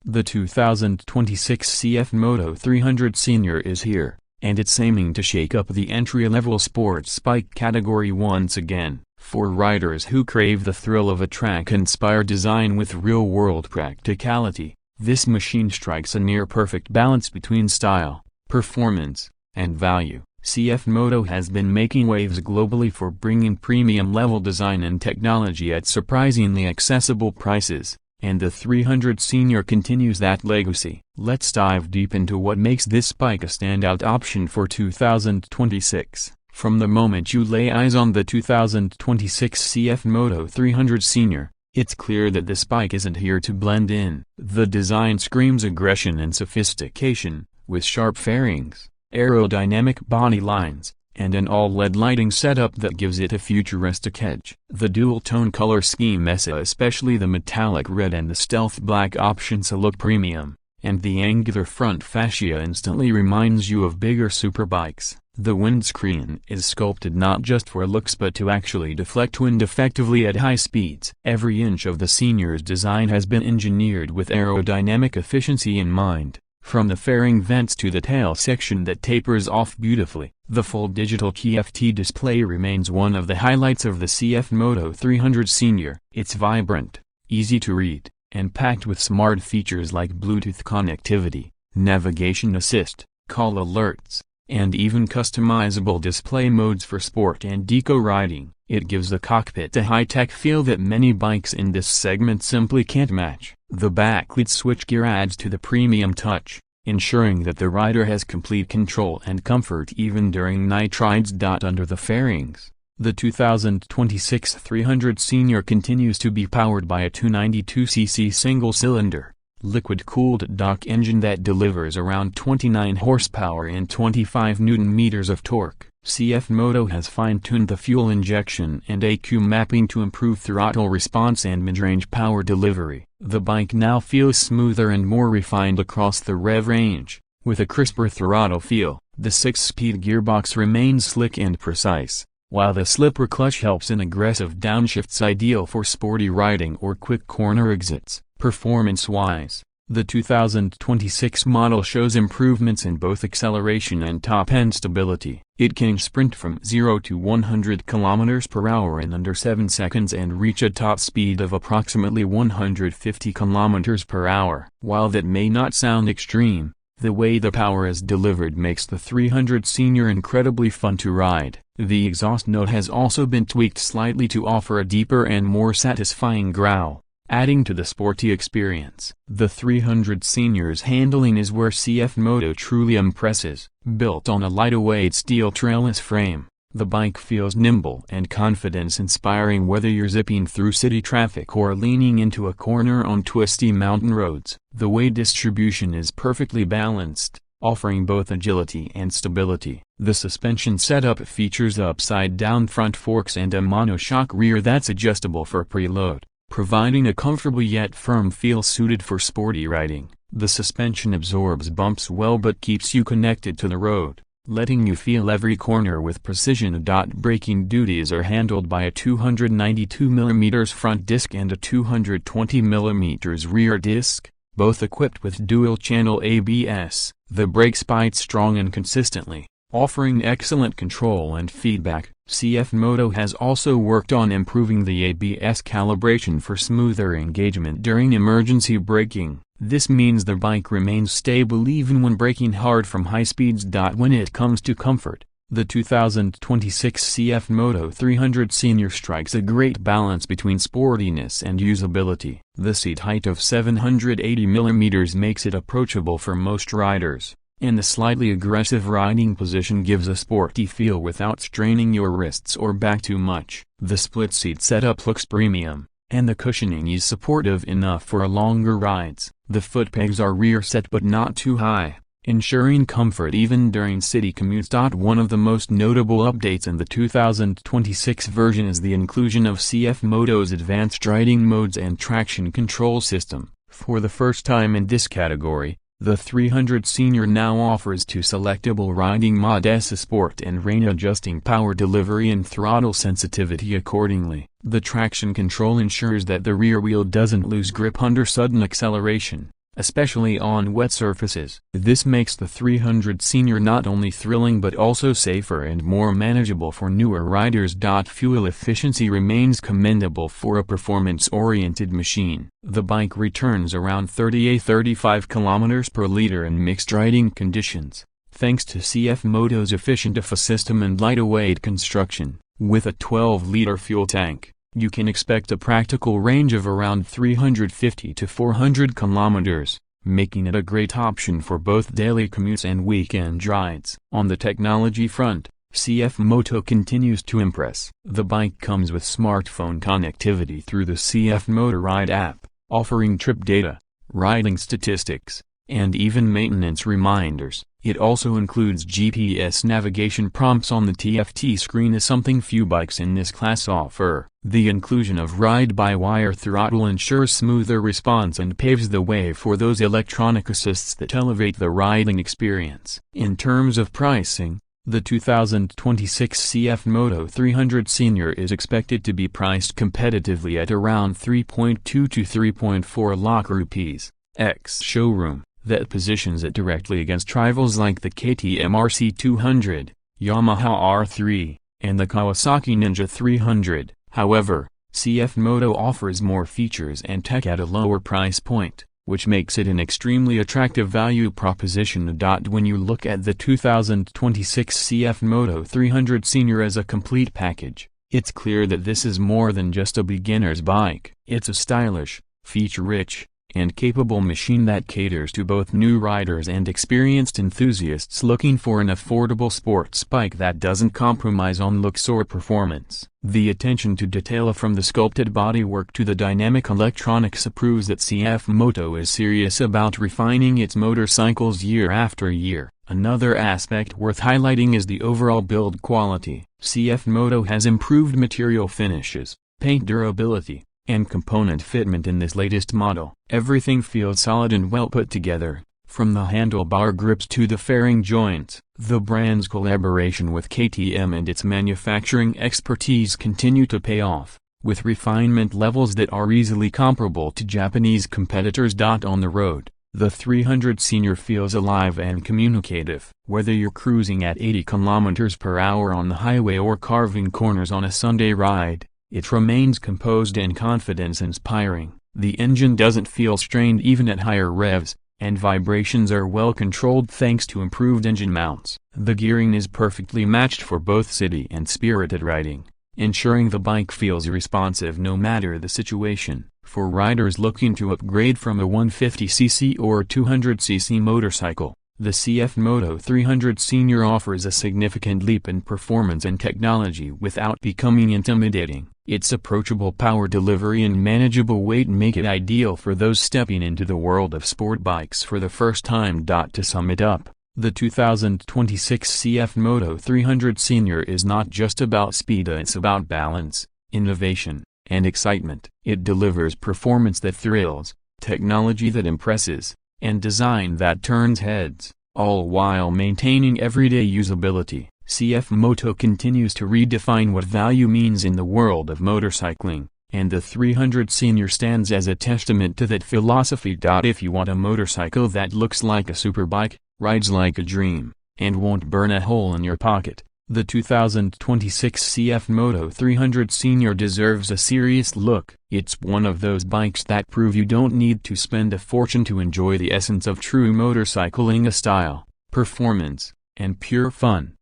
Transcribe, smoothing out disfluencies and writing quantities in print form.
The 2026 CF Moto 300 Senior is here, and it's aiming to shake up the entry-level sports bike category once again. For riders who crave the thrill of a track-inspired design with real-world practicality, this machine strikes a near-perfect balance between style, performance, and value. CF Moto has been making waves globally for bringing premium-level design and technology at surprisingly accessible prices, and the 300 Senior continues that legacy. Let's dive deep into what makes this bike a standout option for 2026. From the moment you lay eyes on the 2026 CF Moto 300 Senior, it's clear that this bike isn't here to blend in. The design screams aggression and sophistication, with sharp fairings, aerodynamic body lines, and an all-LED lighting setup that gives it a futuristic edge. The dual-tone color scheme, especially the metallic red and the stealth black options, look premium, and the angular front fascia instantly reminds you of bigger superbikes. The windscreen is sculpted not just for looks but to actually deflect wind effectively at high speeds. Every inch of the Senior's design has been engineered with aerodynamic efficiency in mind, from the fairing vents to the tail section that tapers off beautifully. The full digital TFT display remains one of the highlights of the CF Moto 300 Senior. It's vibrant, easy to read, and packed with smart features like Bluetooth connectivity, navigation assist, call alerts, and even customizable display modes for sport and eco riding. It gives the cockpit a high-tech feel that many bikes in this segment simply can't match. The backlit switchgear adds to the premium touch, ensuring that the rider has complete control and comfort even during night rides. Under the fairings, the 2026 300 Senior continues to be powered by a 292cc single-cylinder, liquid-cooled DOC engine that delivers around 29 horsepower and 25 Nm of torque. CF Moto has fine-tuned the fuel injection and ECU mapping to improve throttle response and mid-range power delivery. The bike now feels smoother and more refined across the rev range, with a crisper throttle feel. The 6-speed gearbox remains slick and precise, while the slipper clutch helps in aggressive downshifts ideal for sporty riding or quick corner exits. Performance-wise, the 2026 model shows improvements in both acceleration and top-end stability. It can sprint from 0 to 100 km/h in under 7 seconds and reach a top speed of approximately 150 km/h. While that may not sound extreme, the way the power is delivered makes the 300 Senior incredibly fun to ride. The exhaust note has also been tweaked slightly to offer a deeper and more satisfying growl, adding to the sporty experience. The 300 Senior's handling is where CF Moto truly impresses. Built on a lightweight steel trellis frame, the bike feels nimble and confidence-inspiring whether you're zipping through city traffic or leaning into a corner on twisty mountain roads. The weight distribution is perfectly balanced, offering both agility and stability. The suspension setup features upside-down front forks and a monoshock rear that's adjustable for preload, providing a comfortable yet firm feel suited for sporty riding. The suspension absorbs bumps well but keeps you connected to the road, letting you feel every corner with precision. Braking duties are handled by a 292mm front disc and a 220mm rear disc, both equipped with dual-channel ABS. The brakes bite strong and consistently, offering excellent control and feedback. CF Moto has also worked on improving the ABS calibration for smoother engagement during emergency braking. This means the bike remains stable even when braking hard from high speeds. When it comes to comfort, the 2026 CF Moto 300 Senior strikes a great balance between sportiness and usability. The seat height of 780mm makes it approachable for most riders, and the slightly aggressive riding position gives a sporty feel without straining your wrists or back too much. The split seat setup looks premium, and the cushioning is supportive enough for longer rides. The foot pegs are rear set but not too high, ensuring comfort even during city commutes. One of the most notable updates in the 2026 version is the inclusion of CF Moto's advanced riding modes and traction control system. For the first time in this category, the 300 Senior now offers two selectable riding modes: Sport and Rain, adjusting power delivery and throttle sensitivity accordingly. The traction control ensures that the rear wheel doesn't lose grip under sudden acceleration, especially on wet surfaces. This makes the 300 Senior not only thrilling but also safer and more manageable for newer riders. Fuel efficiency remains commendable for a performance-oriented machine. The bike returns around 35 km per liter in mixed riding conditions, thanks to CF Moto's efficient IFA system and lightweight construction. With a 12-liter fuel tank, you can expect a practical range of around 350 to 400 kilometers, making it a great option for both daily commutes and weekend rides. On the technology front, CF Moto continues to impress. The bike comes with smartphone connectivity through the CF Moto Ride app, offering trip data, riding statistics, and even maintenance reminders. It also includes GPS navigation prompts on the TFT screen, as something few bikes in this class offer. The inclusion of ride-by-wire throttle ensures smoother response and paves the way for those electronic assists that elevate the riding experience. In terms of pricing, the 2026 CF Moto 300 Senior is expected to be priced competitively at around 3.2 to 3.4 lakh rupees, ex-showroom. That positions it directly against rivals like the KTM RC200, Yamaha R3, and the Kawasaki Ninja 300. However, CF Moto offers more features and tech at a lower price point, which makes it an extremely attractive value proposition. When you look at the 2026 CF Moto 300 Senior as a complete package, it's clear that this is more than just a beginner's bike. It's a stylish, feature-rich, and capable machine that caters to both new riders and experienced enthusiasts looking for an affordable sports bike that doesn't compromise on looks or performance. The attention to detail from the sculpted bodywork to the dynamic electronics proves that CF Moto is serious about refining its motorcycles year after year. Another aspect worth highlighting is the overall build quality. CF Moto has improved material finishes, paint durability, and component fitment in this latest model. Everything feels solid and well put together, from the handlebar grips to the fairing joints. The brand's collaboration with KTM and its manufacturing expertise continue to pay off, with refinement levels that are easily comparable to Japanese competitors. On the road, the 300 Senior feels alive and communicative. Whether you're cruising at 80 km per hour on the highway or carving corners on a Sunday ride, it remains composed and confidence-inspiring. The engine doesn't feel strained even at higher revs, and vibrations are well controlled thanks to improved engine mounts. The gearing is perfectly matched for both city and spirited riding, ensuring the bike feels responsive no matter the situation. For riders looking to upgrade from a 150cc or 200cc motorcycle, the CF Moto 300 Senior offers a significant leap in performance and technology without becoming intimidating. Its approachable power delivery and manageable weight make it ideal for those stepping into the world of sport bikes for the first time. To sum it up, the 2026 CF Moto 300 Senior is not just about speed, it's about balance, innovation, and excitement. It delivers performance that thrills, technology that impresses, and design that turns heads, all while maintaining everyday usability. CF Moto continues to redefine what value means in the world of motorcycling, and the 300 Senior stands as a testament to that philosophy. If you want a motorcycle that looks like a superbike, rides like a dream, and won't burn a hole in your pocket, the 2026 CF Moto 300 Senior deserves a serious look. It's one of those bikes that prove you don't need to spend a fortune to enjoy the essence of true motorcycling: a style, performance, and pure fun.